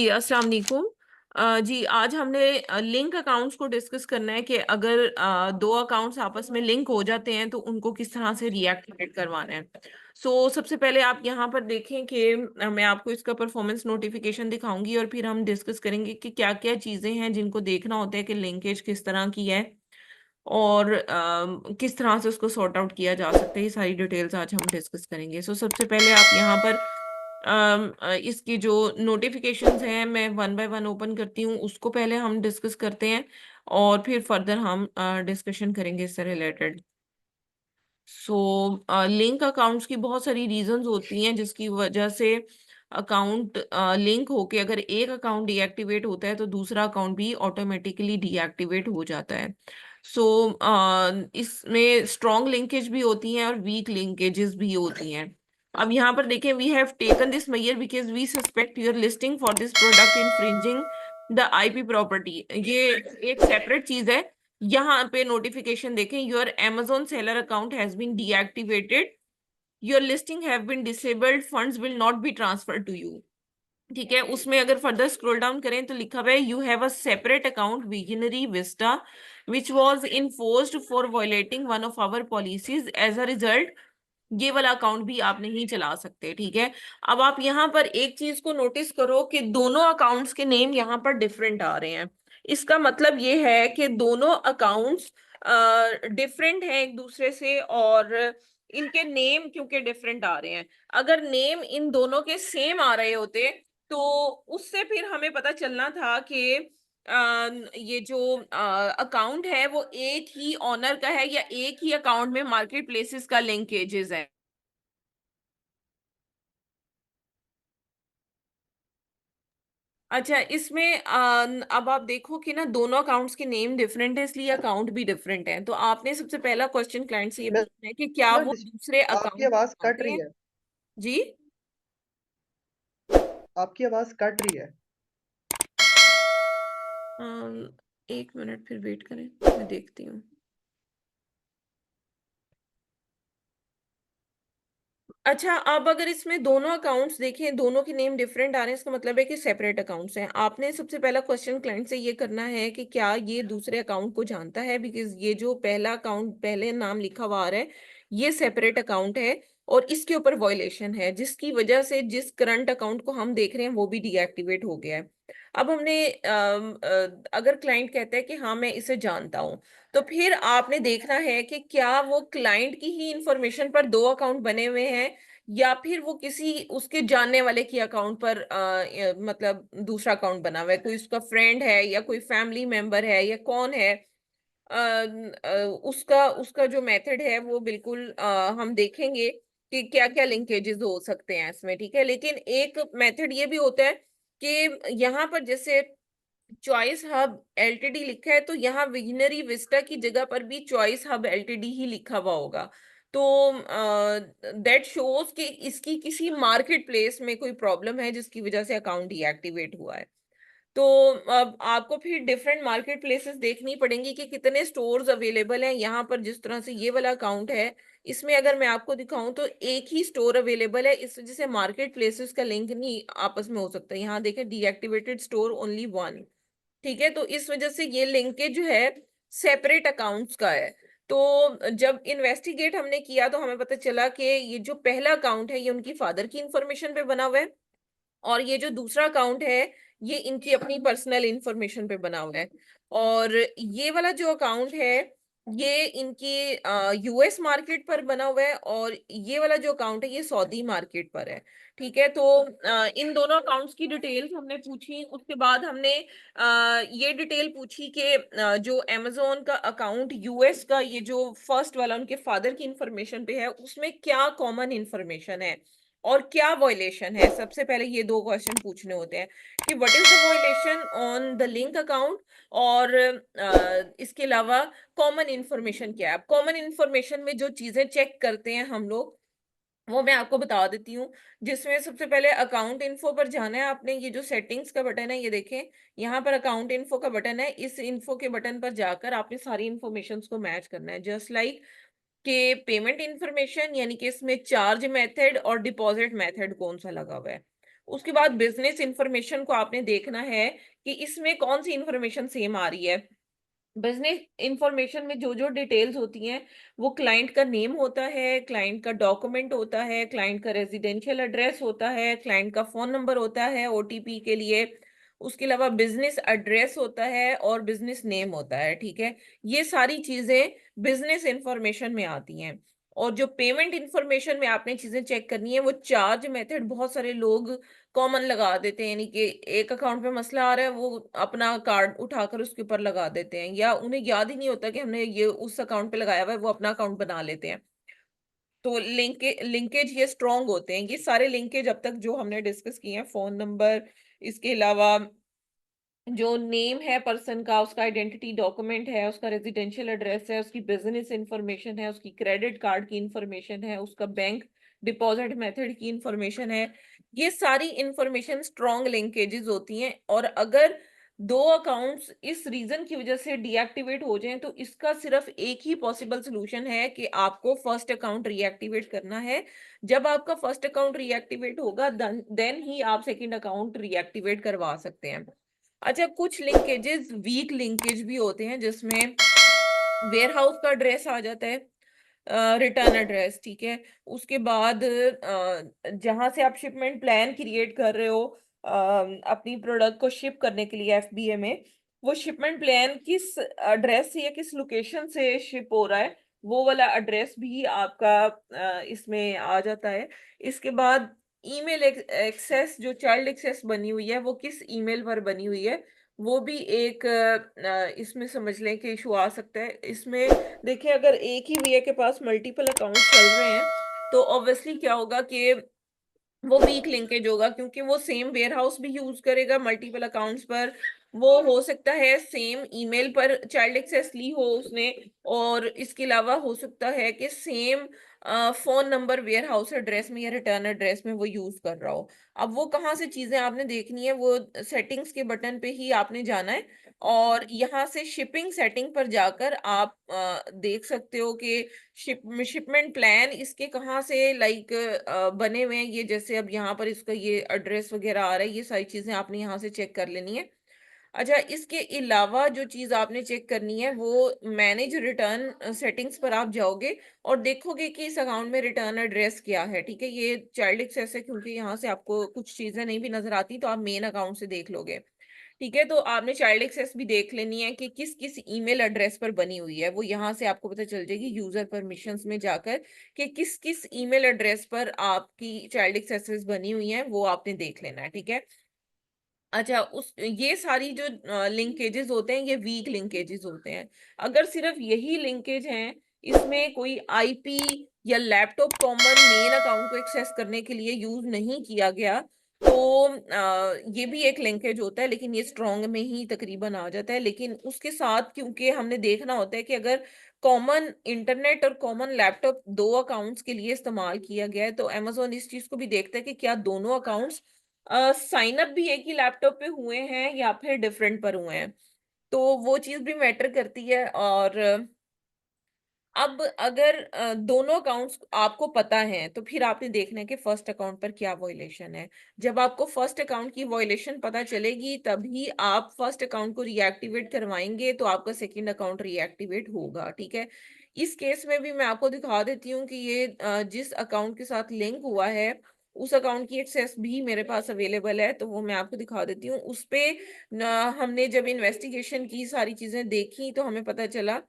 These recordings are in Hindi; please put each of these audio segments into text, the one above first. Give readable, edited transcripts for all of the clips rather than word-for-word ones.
अस्सलाम वालेकुम। जी आज हमने लिंक अकाउंट्स को डिस्कस करना है कि अगर दो अकाउंट्स आपस में लिंक हो जाते हैं तो उनको किस तरह से रीएक्टिवेट करवाना है। सबसे पहले आप यहाँ पर देखें कि मैं आपको इसका परफॉर्मेंस नोटिफिकेशन दिखाऊंगी और फिर हम डिस्कस करेंगे कि क्या क्या चीज़ें हैं जिनको देखना होता है कि लिंकेज किस तरह की है और किस तरह से उसको सॉर्ट आउट किया जा सकता है। ये सारी डिटेल्स आज हम डिस्कस करेंगे। सबसे पहले आप यहाँ पर इसकी जो नोटिफिकेशंस हैं मैं वन बाय वन ओपन करती हूँ, उसको पहले हम डिस्कस करते हैं और फिर फर्दर हम डिस्कशन करेंगे इससे रिलेटेड। लिंक अकाउंट्स की बहुत सारी रीजंस होती हैं जिसकी वजह से अकाउंट लिंक होके अगर एक अकाउंट डीएक्टिवेट होता है तो दूसरा अकाउंट भी ऑटोमेटिकली डीएक्टिवेट हो जाता है। इसमें स्ट्रॉन्ग लिंकेज भी होती हैं और वीक लिंकेजेस भी होती हैं। अब यहाँ पर देखें, we have taken this measure because we suspect your listing for this product infringing the IP property. ये एक सेपरेट चीज है। यहाँ पे नोटिफिकेशन देखें, your Amazon seller account has been deactivated, your listing have been disabled, funds will not be transferred to you। ठीक है, उसमें अगर फर्दर स्क्रॉल डाउन करें तो लिखा हुआ है you have a separate account Visionary Vista which was enforced for violating one of our policies, as a result ये वाला अकाउंट भी आप नहीं चला सकते। ठीक है, अब आप यहाँ पर एक चीज को नोटिस करो कि दोनों अकाउंट्स के नेम यहाँ पर डिफरेंट आ रहे हैं। इसका मतलब ये है कि दोनों अकाउंट्स डिफरेंट हैं एक दूसरे से और इनके नेम क्योंकि डिफरेंट आ रहे हैं। अगर नेम इन दोनों के सेम आ रहे होते तो उससे फिर हमें पता चलना था कि ये जो अकाउंट है वो एक ही ऑनर का है या एक ही अकाउंट में मार्केट प्लेसेस का लिंकेजेस है। अच्छा, इसमें अब आप देखो कि ना दोनों अकाउंट्स के नेम डिफरेंट है इसलिए अकाउंट भी डिफरेंट है। तो आपने सबसे पहला क्वेश्चन क्लाइंट से ये मैं पूछना है कि क्या ना वो डिस- दूसरे आपकी अकाउंट को आवाज कट जानते रही हैं। है। जी। आपकी आवाज कट रही है। अम, एक मिनट फिर वेट करें, मैं देखती हूँ। अच्छा, अब अगर इसमें दोनों अकाउंट्स देखें, दोनों के नेम डिफरेंट आ रहे हैं, इसका मतलब है कि सेपरेट अकाउंट्स हैं। आपने सबसे पहला क्वेश्चन क्लाइंट से ये करना है कि क्या ये दूसरे अकाउंट को जानता है, बिकॉज ये जो पहला अकाउंट पहले नाम लिखा हुआ आ रहा है ये सेपरेट अकाउंट है और इसके ऊपर वॉयलेशन है जिसकी वजह से जिस करंट अकाउंट को हम देख रहे हैं वो भी डीएक्टिवेट हो गया है। अब हमने अगर क्लाइंट कहता है कि हाँ मैं इसे जानता हूँ, तो फिर आपने देखना है कि क्या वो क्लाइंट की ही इंफॉर्मेशन पर दो अकाउंट बने हुए हैं या फिर वो किसी उसके जानने वाले की अकाउंट पर मतलब दूसरा अकाउंट बना हुआ है, कोई उसका फ्रेंड है या कोई फैमिली मेंबर है या कौन है। उसका उसका जो मेथड है वो बिल्कुल हम देखेंगे कि क्या क्या लिंकेजेस हो सकते हैं इसमें। ठीक है, लेकिन एक मेथड ये भी होता है कि यहाँ पर जैसे चॉइस हब एलटीडी लिखा है तो यहाँ विजनरी विस्टा की जगह पर भी चॉइस हब एलटीडी ही लिखा हुआ होगा। तो दैट शोज कि इसकी किसी मार्केट प्लेस में कोई प्रॉब्लम है जिसकी वजह से अकाउंट डीएक्टिवेट हुआ है। तो अब आपको फिर डिफरेंट मार्केट प्लेसेस देखनी पड़ेंगी कि कितने स्टोर्स अवेलेबल हैं। यहाँ पर जिस तरह से ये वाला अकाउंट है इसमें अगर मैं आपको दिखाऊं तो एक ही स्टोर अवेलेबल है, इस वजह से मार्केट प्लेसेस का लिंक नहीं आपस में हो सकता। यहाँ देखें, डीएक्टिवेटेड स्टोर ओनली वन। ठीक है, तो इस वजह से ये लिंकेज जो है सेपरेट अकाउंट्स का है। तो जब इन्वेस्टिगेट हमने किया तो हमें पता चला कि ये जो पहला अकाउंट है ये उनकी फादर की इंफॉर्मेशन पे बना हुआ है और ये जो दूसरा अकाउंट है ये इनकी अपनी पर्सनल इंफॉर्मेशन पे बना हुआ है। और ये वाला जो अकाउंट है ये इनकी यूएस मार्केट पर बना हुआ है और ये वाला जो अकाउंट है ये सऊदी मार्केट पर है। ठीक है, तो इन दोनों अकाउंट्स की डिटेल्स हमने पूछी। उसके बाद हमने ये डिटेल पूछी कि जो अमेजोन का अकाउंट यूएस का ये जो फर्स्ट वाला उनके फादर की इंफॉर्मेशन पे है उसमें क्या कॉमन इंफॉर्मेशन है और क्या वॉयलेशन है। सबसे पहले ये दो क्वेश्चन पूछने होते हैं कि what is the violation on the link account और इसके अलावा कॉमन इंफॉर्मेशन क्या है। कॉमन इंफॉर्मेशन में जो चीजें चेक करते हैं हम लोग वो मैं आपको बता देती हूँ, जिसमें सबसे पहले अकाउंट इन्फो पर जाना है आपने। ये जो सेटिंग्स का बटन है ये देखें, यहाँ पर अकाउंट इन्फो का बटन है। इस इन्फो के बटन पर जाकर आपने सारी इंफॉर्मेशन को मैच करना है, जस्ट लाइक कि पेमेंट इंफॉर्मेशन यानी कि इसमें चार्ज मेथड और डिपॉजिट मेथड कौन सा लगा हुआ है उसके बाद बिजनेस इंफॉर्मेशन को आपने देखना है कि इसमें कौन सी इंफॉर्मेशन सेम आ रही है। बिजनेस इंफॉर्मेशन में जो जो डिटेल्स होती हैं, वो क्लाइंट का नेम होता है, क्लाइंट का डॉक्यूमेंट होता है, क्लाइंट का रेजिडेंशियल एड्रेस होता है, क्लाइंट का फोन नंबर होता है ओटीपी के लिए, उसके अलावा बिजनेस एड्रेस होता है और बिजनेस नेम होता है, ठीक है। ये सारी चीजें बिजनेस इंफॉर्मेशन में आती हैं। और जो पेमेंट इंफॉर्मेशन में आपने चीजें चेक करनी है, वो चार्ज मेथड बहुत सारे लोग कॉमन लगा देते हैं, यानी कि एक अकाउंट में मसला आ रहा है, वो अपना कार्ड उठाकर उसके ऊपर लगा देते हैं, या उन्हें याद ही नहीं होता कि हमने ये उस अकाउंट पे लगाया हुआ है, वो अपना अकाउंट बना लेते हैं। तो लिंकेज ये स्ट्रांग होते हैं, ये सारे लिंकेज अब तक जो हमने डिस्कस किए हैं, फोन नंबर, इसके अलावा जो नेम है पर्सन का, उसका आइडेंटिटी डॉक्यूमेंट है, उसका रेजिडेंशियल एड्रेस है, उसकी बिजनेस इंफॉर्मेशन है, उसकी क्रेडिट कार्ड की इंफॉर्मेशन है, उसका बैंक डिपॉजिट मेथड की इंफॉर्मेशन है, ये सारी इंफॉर्मेशन स्ट्रॉन्ग लिंकेजेस होती हैं। और अगर दो अकाउंट्स इस रीजन की वजह से डीएक्टिवेट हो जाएं, तो इसका सिर्फ एक ही पॉसिबल सोल्यूशन है कि आपको फर्स्ट अकाउंट रीएक्टिवेट करना है। जब आपका फर्स्ट अकाउंट रीएक्टिवेट होगा, देन ही आप सेकंड अकाउंट रीएक्टिवेट करवा सकते हैं। अच्छा, कुछ लिंकेजेस वीक लिंकेज भी होते हैं, जिसमें वेयर हाउस का एड्रेस आ जाता है, रिटर्न एड्रेस, ठीक है। उसके बाद जहां से आप शिपमेंट प्लान क्रिएट कर रहे हो अपनी प्रोडक्ट को शिप करने के लिए एफबीए में, वो शिपमेंट प्लान किस एड्रेस से या किस लोकेशन से शिप हो रहा है, वो वाला एड्रेस भी आपका इसमें आ जाता है। इसके बाद ईमेल एक्सेस, जो चाइल्ड एक्सेस बनी हुई है, वो किस ईमेल पर बनी हुई है, वो भी एक इसमें समझ लें कि इशू आ सकता है। इसमें देखिए, अगर एक ही वीए के पास मल्टीपल अकाउंट चल रहे हैं, तो ऑब्वियसली क्या होगा कि वो वीक लिंकेज होगा, क्योंकि वो सेम वेयर हाउस भी यूज करेगा मल्टीपल अकाउंट्स पर। वो हो सकता है सेम ईमेल पर चाइल्ड एक्सेस ली हो उसने, और इसके अलावा हो सकता है कि same phone number warehouse address में या रिटर्न एड्रेस में वो यूज कर रहा हो। अब वो कहाँ से चीजें आपने देखनी है, वो सेटिंग्स के बटन पे ही आपने जाना है, और यहाँ से शिपिंग सेटिंग पर जाकर आप देख सकते हो कि शिपमेंट प्लान इसके कहाँ से लाइक बने हुए हैं। ये जैसे अब यहाँ पर इसका ये एड्रेस वगैरह आ रहा है, ये सारी चीजें आपने यहाँ से चेक कर लेनी है। अच्छा, इसके अलावा जो चीज आपने चेक करनी है, वो मैनेज रिटर्न सेटिंग्स पर आप जाओगे और देखोगे कि इस अकाउंट में रिटर्न एड्रेस क्या है, ठीक है। ये चाइल्ड एक्सेस है, क्योंकि यहाँ से आपको कुछ चीजें नहीं भी नजर आती, तो आप मेन अकाउंट से देख लोगे, ठीक है। तो आपने चाइल्ड एक्सेस भी देख लेनी है कि किस किस ईमेल एड्रेस पर बनी हुई है, वो यहाँ से आपको पता चल जाएगी यूजर परमिशंस में जाकर कि किस किस ईमेल एड्रेस पर आपकी चाइल्ड एक्सेसेस बनी हुई हैं, वो आपने देख लेना है, ठीक है। अच्छा, उस ये सारी जो लिंकेजेस होते हैं, ये वीक लिंकेजेस होते हैं। अगर सिर्फ यही लिंकेज हैं, इसमें कोई आईपी या लैपटॉप कॉमन मेन अकाउंट को एक्सेस करने के लिए यूज नहीं किया गया, तो ये भी एक लिंकेज होता है, लेकिन ये स्ट्रॉन्ग में ही तकरीबन आ जाता है। लेकिन उसके साथ क्योंकि हमने देखना होता है कि अगर कॉमन इंटरनेट और कॉमन लैपटॉप दो अकाउंट्स के लिए इस्तेमाल किया गया है, तो अमेजोन इस चीज को भी देखता है कि क्या दोनों अकाउंट्स साइन अप भी एक ही लैपटॉप पे हुए हैं या फिर डिफरेंट पर हुए हैं। तो वो चीज भी मैटर करती है। और अब अगर दोनों अकाउंट्स आपको पता है, तो फिर आपने देखना है कि फर्स्ट अकाउंट पर क्या वॉयलेशन है। जब आपको फर्स्ट अकाउंट की वॉयलेशन पता चलेगी, तभी आप फर्स्ट अकाउंट को रीएक्टिवेट करवाएंगे, तो आपका सेकंड अकाउंट रीएक्टिवेट होगा, ठीक है। इस केस में भी मैं आपको दिखा देती हूँ कि ये जिस अकाउंट के साथ लिंक हुआ है, उस अकाउंट की एक्सेस भी मेरे पास अवेलेबल है, तो वो मैं आपको दिखा देती हूँ। उस पे हमने जब इन्वेस्टिगेशन की, सारी चीजें देखी, तो हमें पता चला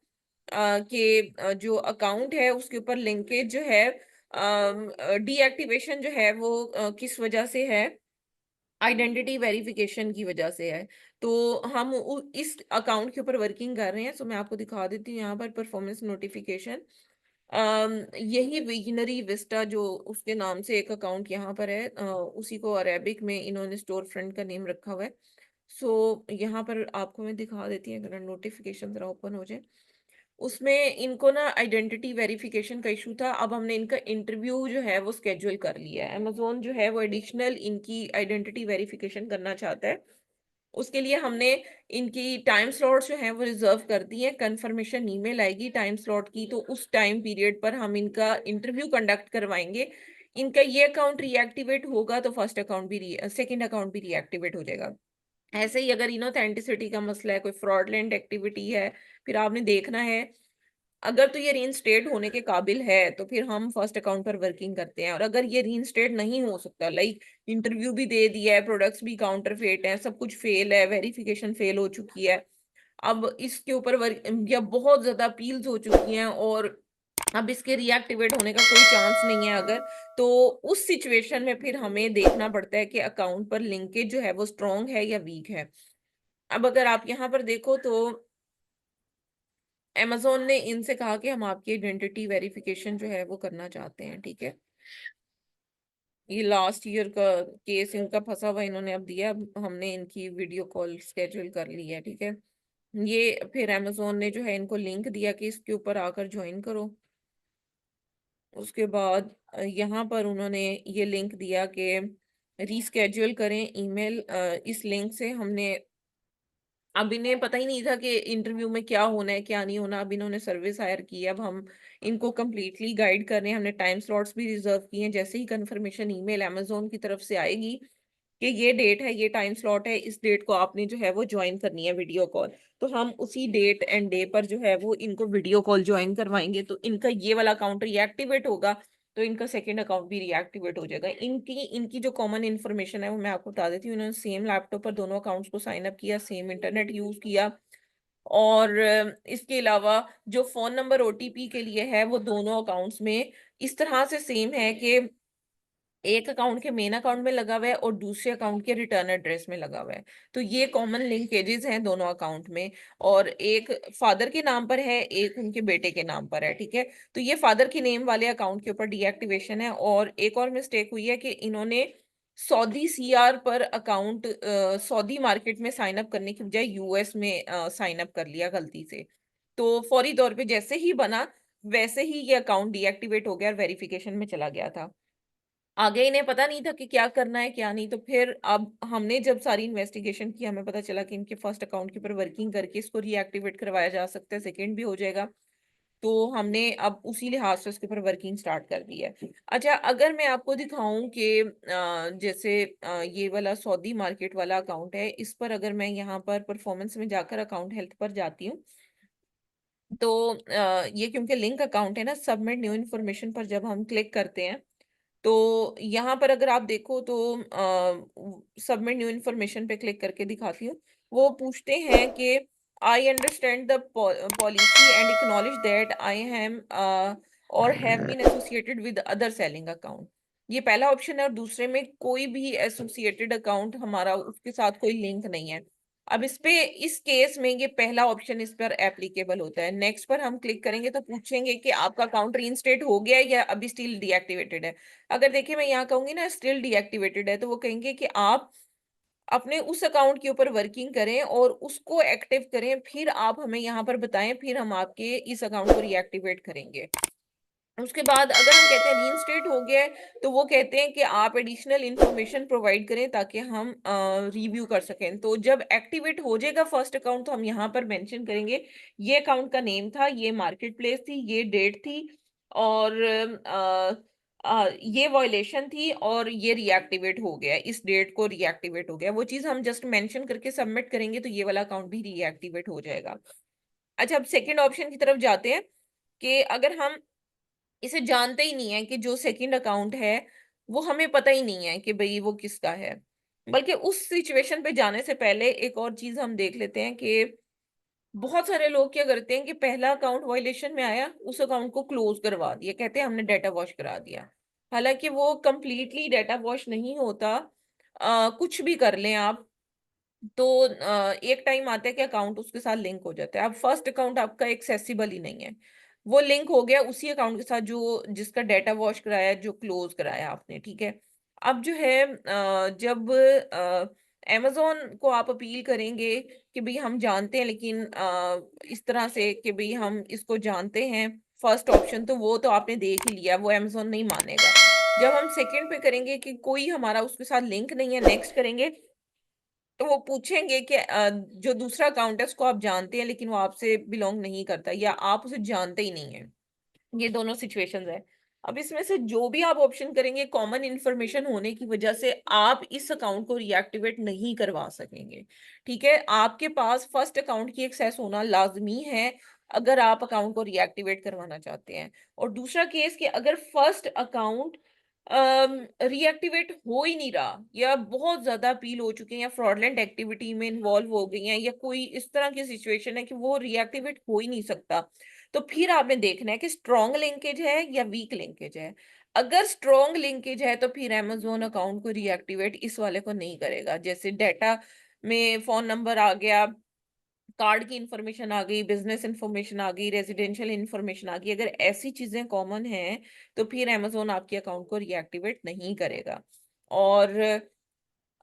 कि जो अकाउंट है उसके ऊपर लिंकेज जो है, डीएक्टिवेशन जो है वो किस वजह से है, आइडेंटिटी वेरिफिकेशन की वजह से है। तो हम इस अकाउंट के ऊपर वर्किंग कर रहे हैं। सो मैं आपको दिखा देती हूँ यहाँ पर परफॉर्मेंस नोटिफिकेशन। यही विजनरी विस्टा जो उसके नाम से एक अकाउंट यहाँ पर है, उसी को अरेबिक में इन्होंने स्टोर फ्रंट का नेम रखा हुआ है। सो यहाँ पर आपको मैं दिखा देती हूँ, अगर नोटिफिकेशन जरा ओपन हो जाए। उसमें इनको ना आइडेंटिटी वेरिफिकेशन का इशू था। अब हमने इनका इंटरव्यू जो है वो स्केड्यूल कर लिया है। अमेज़न जो है वो एडिशनल इनकी आइडेंटिटी वेरिफिकेशन करना चाहता है। उसके लिए हमने इनकी टाइम स्लॉट्स जो हैं वो रिजर्व कर दी हैं। कंफर्मेशन ईमेल आएगी टाइम स्लॉट की, तो उस टाइम पीरियड पर हम इनका इंटरव्यू कंडक्ट करवाएंगे। इनका ये अकाउंट रीएक्टिवेट होगा तो फर्स्ट अकाउंट भी सेकंड अकाउंट भी रीएक्टिवेट हो जाएगा। ऐसे ही अगर इनऑथेंटिसिटी का मसला है, कोई फ्रॉडलेंट एक्टिविटी है, फिर आपने देखना है अगर तो ये रीइंस्टेट होने के काबिल है तो फिर हम फर्स्ट अकाउंट पर वर्किंग करते हैं, और अगर ये रीइंस्टेट नहीं हो सकता, लाइक इंटरव्यू भी दे दिया है, प्रोडक्ट्स भी काउंटरफेट है, सब कुछ फेल है, वेरिफिकेशन फेल हो चुकी है, अब इसके ऊपर या बहुत ज्यादा अपील्स हो चुकी हैं और अब इसके रीएक्टिवेट होने का कोई चांस नहीं है अगर, तो उस सिचुएशन में फिर हमें देखना पड़ता है कि अकाउंट पर लिंकेज जो है वो स्ट्रांग है या वीक है। अब अगर आप यहाँ पर देखो तो अमेज़न ने इनसे कहा कि हम आपकी आइडेंटिटी वेरिफिकेशन जो है वो करना चाहते हैं, ठीक है? ये लास्ट ईयर का केस इनका फँसा हुआ इन्होंने अब दिया, अब हमने इनकी वीडियो कॉल शेड्यूल कर ली है, ठीक है? ये फिर अमेज़न ने जो है इनको लिंक दिया कि इसके ऊपर आकर जॉइन करो। उसके बाद यहाँ पर उन्होंने ये लिंक दिया कि रीशेड्यूल करें ईमेल, इस लिंक से हमने, अब इन्हें पता ही नहीं था कि इंटरव्यू में क्या होना है क्या नहीं होना। अब इन्होंने सर्विस हायर की है, अब हम इनको कंप्लीटली गाइड कर रहे हैं, हमने टाइम स्लॉट्स भी रिजर्व किए हैं। जैसे ही कंफर्मेशन ईमेल अमेज़न की तरफ से आएगी कि ये डेट है, ये टाइम स्लॉट है, इस डेट को आपने जो है वो ज्वाइन करनी है वीडियो कॉल, तो हम उसी डेट एंड डे पर जो है वो इनको वीडियो कॉल ज्वाइन करवाएंगे, तो इनका ये वाला अकाउंट रीएक्टिवेट होगा, तो इनका सेकंड अकाउंट भी रीएक्टिवेट हो जाएगा। इनकी इनकी जो कॉमन इन्फॉर्मेशन है वो मैं आपको बता देती हूँ। इन्होंने सेम लैपटॉप पर दोनों अकाउंट्स को साइन अप किया, सेम इंटरनेट यूज किया, और इसके अलावा जो फोन नंबर ओटीपी के लिए है वो दोनों अकाउंट्स में इस तरह से सेम है कि एक अकाउंट के मेन अकाउंट में लगा हुआ है और दूसरे अकाउंट के रिटर्न एड्रेस में लगा हुआ है। तो ये कॉमन लिंकेजेस हैं दोनों अकाउंट में, और एक फादर के नाम पर है, एक उनके बेटे के नाम पर है, ठीक है? तो ये फादर के नेम वाले अकाउंट के ऊपर डीएक्टिवेशन है। और एक और मिस्टेक हुई है कि इन्होंने सऊदी सीआर पर अकाउंट सऊदी मार्केट में साइन अप करने की बजाय यूएस में साइन अप कर लिया गलती से। तो फौरी तौर पे जैसे ही बना वैसे ही ये अकाउंट डीएक्टिवेट हो गया और वेरिफिकेशन में चला गया था। आगे इन्हें पता नहीं था कि क्या करना है क्या नहीं, तो फिर अब हमने जब सारी इन्वेस्टिगेशन की हमें पता चला कि इनके फर्स्ट अकाउंट के ऊपर वर्किंग करके इसको रीएक्टिवेट करवाया जा सकता है, सेकंड भी हो जाएगा। तो हमने अब उसी लिहाज से उसके ऊपर वर्किंग स्टार्ट कर दी है। अच्छा, अगर मैं आपको दिखाऊं कि जैसे ये वाला सऊदी मार्केट वाला अकाउंट है, इस पर अगर मैं यहाँ पर परफॉर्मेंस में जाकर अकाउंट हेल्थ पर जाती हूँ, तो ये क्योंकि लिंक अकाउंट है ना, सबमिट न्यू इन्फॉर्मेशन पर जब हम क्लिक करते हैं तो यहाँ पर अगर आप देखो तो सबमिट न्यू इन्फॉर्मेशन पे क्लिक करके दिखाती हूँ। वो पूछते हैं कि I understand the policy and acknowledge that I am or have been associated with other selling account. ये पहला ऑप्शन है, और दूसरे में कोई भी एसोसिएटेड अकाउंट हमारा उसके साथ कोई लिंक नहीं है। अब इस पे इस केस में ये पहला ऑप्शन इस पर एप्लीकेबल होता है। नेक्स्ट पर हम क्लिक करेंगे तो पूछेंगे कि आपका अकाउंट रीइंस्टेट हो गया है या अभी स्टिल डीएक्टिवेटेड है। अगर देखिए मैं यहाँ कहूंगी ना स्टिल डीएक्टिवेटेड है, तो वो कहेंगे कि आप अपने उस अकाउंट के ऊपर वर्किंग करें और उसको एक्टिव करें, फिर आप हमें यहाँ पर बताएं, फिर हम आपके इस अकाउंट को रीएक्टिवेट करेंगे। उसके बाद अगर हम कहते हैं रीइंस्टेट हो गया है, तो वो कहते हैं कि आप एडिशनल इंफॉर्मेशन प्रोवाइड करें ताकि हम रिव्यू कर सकें। तो जब एक्टिवेट हो जाएगा फर्स्ट अकाउंट, तो हम यहाँ पर मेंशन करेंगे ये अकाउंट का नेम था, ये मार्केट प्लेस थी, ये डेट थी, और ये वायलेशन थी, और ये रीएक्टिवेट हो गया, इस डेट को रीएक्टिवेट हो गया। वो चीज हम जस्ट मेंशन करके सबमिट करेंगे तो ये वाला अकाउंट भी रीएक्टिवेट हो जाएगा। अच्छा, अब सेकेंड ऑप्शन की तरफ जाते हैं कि अगर हम इसे जानते ही नहीं है कि जो सेकंड अकाउंट है वो हमें पता ही नहीं है कि भाई वो किसका है, बल्कि उस सिचुएशन पे जाने से पहले एक और चीज हम देख लेते हैं कि बहुत सारे लोग क्या करते हैं कि पहला अकाउंट वायलेशन में आया, उस अकाउंट को क्लोज करवा दिया, कहते हैं हमने डाटा वॉश करा दिया। हालांकि वो कंप्लीटली डाटा वॉश नहीं होता। कुछ भी कर लें आप, तो एक टाइम आता है कि अकाउंट उसके साथ लिंक हो जाता है। अब फर्स्ट अकाउंट आपका एक्सेसिबल ही नहीं है, वो लिंक हो गया उसी अकाउंट के साथ जो जिसका डाटा वॉश कराया, जो क्लोज कराया आपने, ठीक है? अब जो है जब amazon को आप अपील करेंगे कि भाई हम जानते हैं, लेकिन इस तरह से कि भाई हम इसको जानते हैं, फर्स्ट ऑप्शन तो वो तो आपने देख ही लिया, वो amazon नहीं मानेगा। जब हम सेकंड पे करेंगे कि कोई हमारा उसके साथ लिंक नहीं है, नेक्स्ट करेंगे, तो वो पूछेंगे कि जो दूसरा अकाउंट है उसको आप जानते हैं लेकिन वो आपसे बिलोंग नहीं करता, या आप उसे जानते ही नहीं है। ये दोनों सिचुएशंस है। अब इसमें से जो भी आप ऑप्शन करेंगे, कॉमन इन्फॉर्मेशन होने की वजह से आप इस अकाउंट को रिएक्टिवेट नहीं करवा सकेंगे। ठीक है, आपके पास फर्स्ट अकाउंट की एक्सेस होना लाजमी है अगर आप अकाउंट को रिएक्टिवेट करवाना चाहते हैं। और दूसरा केस कि अगर फर्स्ट अकाउंट रिएक्टिवेट हो ही नहीं रहा, या बहुत ज्यादा अपील हो चुके हैं, या फ्रॉडलेंट एक्टिविटी में इन्वॉल्व हो गई हैं, या कोई इस तरह की सिचुएशन है कि वो रिएक्टिवेट हो ही नहीं सकता, तो फिर आपने देखना है कि स्ट्रॉन्ग लिंकेज है या वीक लिंकेज है। अगर स्ट्रॉन्ग लिंकेज है तो फिर अमेज़न अकाउंट को रिएक्टिवेट इस वाले को नहीं करेगा। जैसे डाटा में फोन नंबर आ गया, कार्ड की इंफॉर्मेशन आ गई, बिजनेस इंफॉर्मेशन आ गई, रेजिडेंशियल इंफॉर्मेशन आ गई, अगर ऐसी चीजें कॉमन हैं तो फिर अमेज़न आपके अकाउंट को रिएक्टिवेट नहीं करेगा। और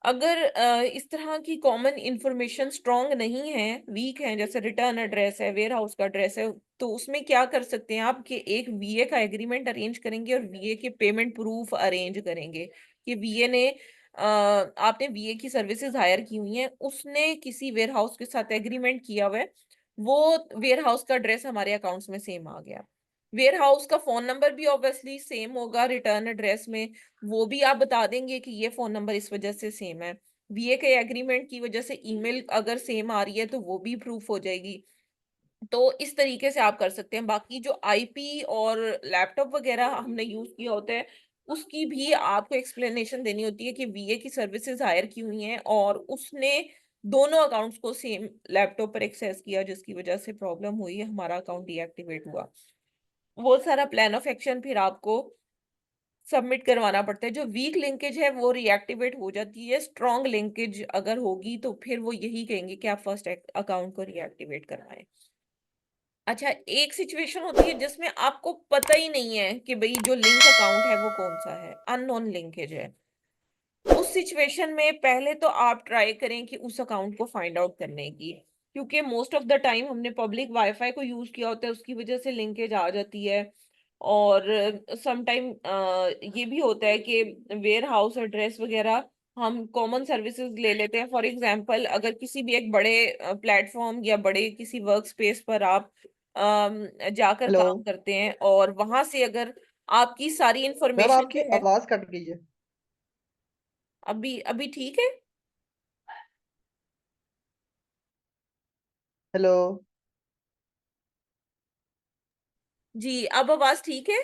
अगर इस तरह की कॉमन इंफॉर्मेशन स्ट्रांग नहीं है, वीक है, जैसे रिटर्न एड्रेस है, वेयर हाउस का एड्रेस है, तो उसमें क्या कर सकते हैं आप कि एक वीए का एग्रीमेंट अरेंज करेंगे और वीए के पेमेंट प्रूफ अरेंज करेंगे कि वीए ने आपने वीए की सर्विसेज हायर की हुई हैं, उसने किसी वेयर हाउस के साथ एग्रीमेंट किया हुआ है, वो वेयर हाउस का एड्रेस हमारे अकाउंट्स में सेम आ गया। वेयर हाउस का फोन नंबर भी ऑब्वियसली सेम होगा रिटर्न एड्रेस में, वो भी आप बता देंगे कि ये फोन नंबर इस वजह से सेम है। वीए के एग्रीमेंट की वजह से ईमेल अगर सेम आ रही है तो वो भी प्रूफ हो जाएगी। तो इस तरीके से आप कर सकते हैं। बाकी जो आईपी और लैपटॉप वगैरह हमने यूज किया होता है, उसकी भी आपको एक्सप्लेनेशन देनी होती है कि वीए की सर्विसेज हायर की हुई हैं और उसने दोनों अकाउंट्स को सेम लैपटॉप पर एक्सेस किया, जिसकी वजह से प्रॉब्लम हुई, हमारा अकाउंट डीएक्टिवेट हुआ। वो सारा प्लान ऑफ एक्शन फिर आपको सबमिट करवाना पड़ता है। जो वीक लिंकेज है वो रिएक्टिवेट हो जाती है, स्ट्रॉन्ग लिंकेज अगर होगी तो फिर वो यही कहेंगे कि आप फर्स्ट अकाउंट को रिएक्टिवेट करवाएं। अच्छा, एक सिचुएशन होती है जिसमें आपको पता ही नहीं है कि भाई जो लिंक अकाउंट है वो कौन सा है, अननोन लिंकेज है। उस सिचुएशन में पहले तो आप ट्राई करें कि उस अकाउंट को फाइंड आउट करने की, क्योंकि मोस्ट ऑफ द टाइम हमने पब्लिक वाईफाई को यूज किया होता है, उसकी वजह से लिंकेज आ जाती है। और सम टाइम ये भी होता है कि वेयर हाउस एड्रेस वगैरह हम कॉमन सर्विसेज ले लेते हैं। फॉर एग्जांपल, अगर किसी भी एक बड़े प्लेटफॉर्म या बड़े किसी वर्क स्पेस पर आप जाकर हेलो। काम करते हैं और वहां से अगर आपकी सारी मैम इंफॉर्मेशन आपकी जो है, आवाज कट गई है। अभी अभी ठीक है? हेलो। जी, अब आवाज ठीक है?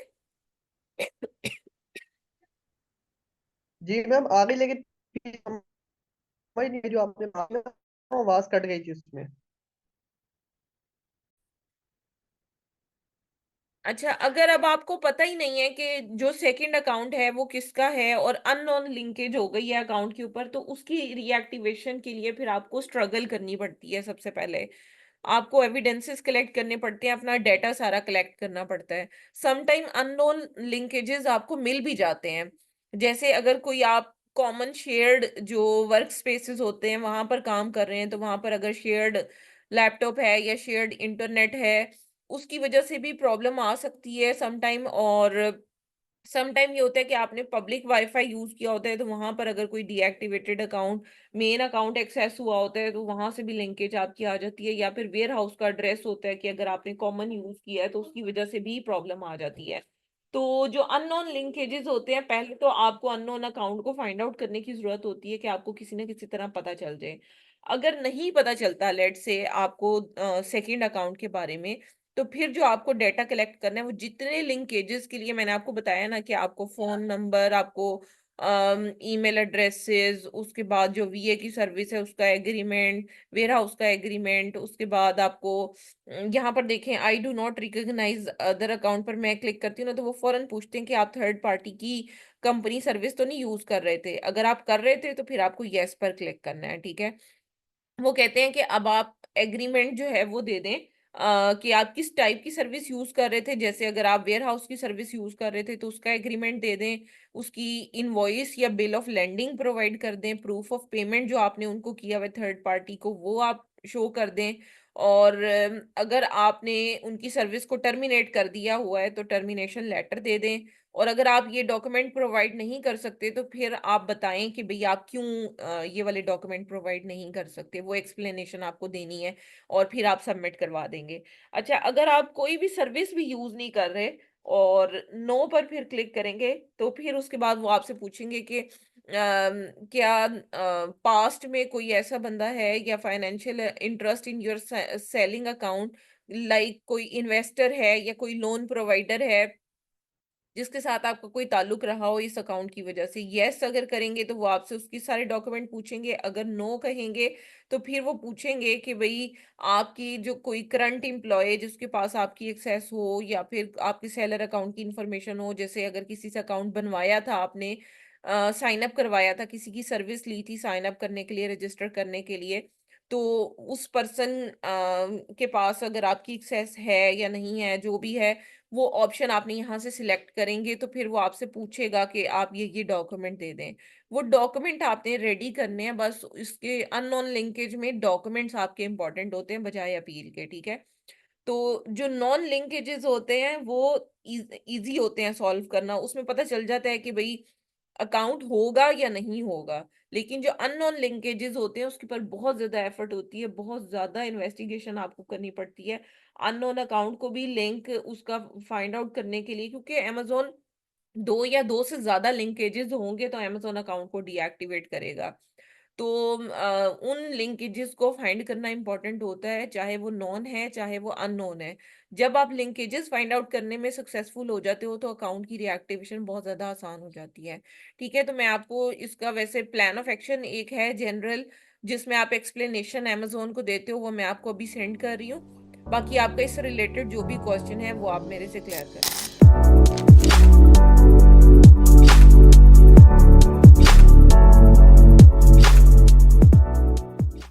जी मैम आ गई, लेकिन फिर समझ नहीं जो आपने बात में आवाज कट गई थी उसमें। अच्छा, अगर अब आपको पता ही नहीं है कि जो सेकंड अकाउंट है वो किसका है और अननोन लिंकेज हो गई है अकाउंट के ऊपर, तो उसकी रिएक्टिवेशन के लिए फिर आपको स्ट्रगल करनी पड़ती है। सबसे पहले आपको एविडेंसेस कलेक्ट करने पड़ते हैं, अपना डेटा सारा कलेक्ट करना पड़ता है। सम टाइम अननोन लिंकेजेस आपको मिल भी जाते हैं। जैसे अगर कोई आप कॉमन शेयर्ड जो वर्क स्पेसेस होते हैं वहां पर काम कर रहे हैं, तो वहां पर अगर शेयर्ड लैपटॉप है या शेयर्ड इंटरनेट है, उसकी वजह से भी प्रॉब्लम आ सकती है सम टाइम। और सम टाइम ये होता है कि आपने पब्लिक वाईफाई यूज किया होता है, तो वहां पर अगर कोई deactivated account, main account access हुआ होता है, तो वहां से भी लिंकेज आपकी आ जाती है। या फिर वेयर हाउस का एड्रेस होता है कि अगर आपने कॉमन यूज किया है तो उसकी वजह से भी प्रॉब्लम आ जाती है। तो जो अननोन लिंकेजेस होते हैं, पहले तो आपको अननोन अकाउंट को फाइंड आउट करने की जरूरत होती है कि आपको किसी न किसी तरह पता चल जाए। अगर नहीं पता चलता लेट से आपको सेकंड अकाउंट के बारे में, तो फिर जो आपको डेटा कलेक्ट करना है, वो जितने लिंकेजेस के लिए मैंने आपको बताया ना कि आपको फोन नंबर, आपको ईमेल एड्रेसेस, उसके बाद जो वीए की सर्विस है उसका एग्रीमेंट, वेयर हाउस का एग्रीमेंट, उसके बाद आपको यहाँ पर देखें I do not recognise other account पर मैं क्लिक करती हूँ ना, तो वो फौरन पूछते हैं कि आप थर्ड पार्टी की कंपनी सर्विस तो नहीं यूज कर रहे थे। अगर आप कर रहे थे तो फिर आपको यस पर क्लिक करना है। ठीक है, वो कहते हैं कि अब आप एग्रीमेंट जो है वो दे दें कि आप किस टाइप की सर्विस यूज कर रहे थे। जैसे अगर आप वेयर हाउस की सर्विस यूज कर रहे थे तो उसका एग्रीमेंट दे दें, उसकी इनवॉइस या बिल ऑफ लैंडिंग प्रोवाइड कर दें, प्रूफ ऑफ पेमेंट जो आपने उनको किया हुआ थर्ड पार्टी को वो आप शो कर दें। और अगर आपने उनकी सर्विस को टर्मिनेट कर दिया हुआ है तो टर्मिनेशन लेटर दे दें। और अगर आप ये डॉक्यूमेंट प्रोवाइड नहीं कर सकते तो फिर आप बताएं कि भई आप क्यों ये वाले डॉक्यूमेंट प्रोवाइड नहीं कर सकते, वो एक्सप्लेनेशन आपको देनी है और फिर आप सबमिट करवा देंगे। अच्छा, अगर आप कोई भी सर्विस भी यूज़ नहीं कर रहे, और नो पर फिर क्लिक करेंगे तो फिर उसके बाद वो आपसे पूछेंगे कि क्या पास्ट में कोई ऐसा बंदा है या financial interest in your selling account, like कोई इन्वेस्टर है या कोई लोन प्रोवाइडर है जिसके साथ आपका कोई ताल्लुक रहा हो इस अकाउंट की वजह से। यस अगर करेंगे तो वो आपसे उसके सारे डॉक्यूमेंट पूछेंगे, अगर नो कहेंगे तो फिर वो पूछेंगे कि भई आपकी जो कोई करंट एम्प्लॉयी है जिसके पास आपकी एक्सेस हो या फिर आपके सेलर अकाउंट की इंफॉर्मेशन हो, जैसे अगर किसी से अकाउंट बनवाया था आपने, साइन अप करवाया था, किसी की सर्विस ली थी साइन अप करने के लिए, रजिस्टर करने के लिए, तो उस पर्सन के पास अगर आपकी एक्सेस है या नहीं है, जो भी है, वो ऑप्शन आपने यहाँ से सिलेक्ट करेंगे तो फिर वो आपसे पूछेगा कि आप ये डॉक्यूमेंट दे दें। वो डॉक्यूमेंट आपने रेडी करने हैं, बस इसके अननोन लिंकेज में डॉक्यूमेंट्स आपके इम्पोर्टेंट होते हैं बजाय अपील के, ठीक है? तो जो नॉन लिंकेजेस होते हैं वो ईज़ी होते हैं सॉल्व करना, उसमें पता चल जाता है कि भई अकाउंट होगा या नहीं होगा। लेकिन जो अननोन लिंकेजेस होते हैं उसके ऊपर बहुत ज़्यादा एफर्ट होती है, बहुत ज़्यादा इन्वेस्टिगेशन आपको करनी पड़ती है। अननोन अकाउंट को भी लिंक उसका फाइंड आउट करने के लिए, क्योंकि अमेज़न 2 या 2 से ज़्यादा लिंकेजेस होंगे तो अमेज़न अकाउंट को डीएक्टिवेट करेगा। तो उन लिंकेजेस को फाइंड करना इम्पोर्टेंट होता है, चाहे वो नोन है, चाहे वो अननोन है। जब आप लिंकेजेस फाइंड आउट करने में सक्सेसफुल हो जाते हो, तो अकाउंट की रीएक्टिवेशन बहुत ज़्यादा आसान हो जाती है। ठीक है? तो मैं आपको इसका वैसे प्लान ऑफ एक्शन एक है जनरल, जिसमें आप एक्सप्लेनेशन अमेज़न को देते हो, वो मैं आपको अभी सेंड कर रही हूँ। बाकी आपका इससे रिलेटेड जो भी क्वेश्चन है, वो आप मेरे से क्लियर करें।